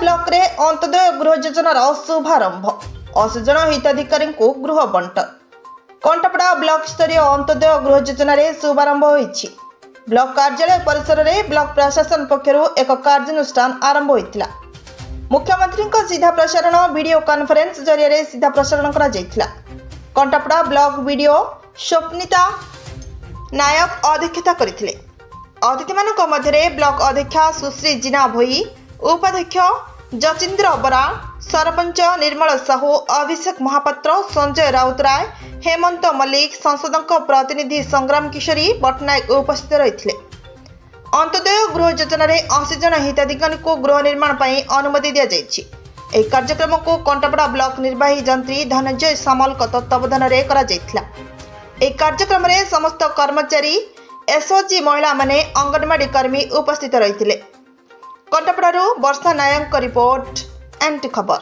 Block रे अंत्योदय गृह योजनार शुभारंभ 80 जन हिताधिकारी गृह बंटन। कंटापड़ा ब्लॉक स्तरीय अंत्योदय गृह योजना शुभारंभ होईछि। ब्लॉक कार्यालय परिसर में ब्लॉक प्रशासन पक्षरु एक कार्यानुष्ठान आरंभ होइतिला। मुख्यमंत्री सीधा प्रसारण वीडियो कॉन्फ्रेंस जरिए सीधा प्रसारण करा जायतिला। कंटापड़ा ब्लॉक वीडियो स्वप्निता नायक अध्यक्षता करथिले। अतिथि मानक मध्य ब्लॉक अध्यक्षा सुश्री जीना भोई, उपाध्यक्ष जचिंद्र बरा, सरपंच निर्मल साहू, अभिषेक महापात्र, संजय राउतराय, हेमंत मल्लिक, संसद प्रतिनिधि संग्राम किशोरी पट्टनायक उपस्थित रही। अंत्योदय गृह योजना 80 जन हिताधिकारी को गृह निर्माण पर अनुमति दि जाइछि। ଏହି କାର୍ଯ୍ୟକ୍ରମକୁ कंटापड़ा ब्लॉक निर्वाही जंत्री धनंजय सामल तत्वावधान में करा। कार्यक्रम में समस्त कर्मचारी, एसओजी महिला माने, अंगनवाड़ी कर्मी उपस्थित रही। कंटापड़ारू वर्षा नायक रिपोर्ट, एनटी खबर।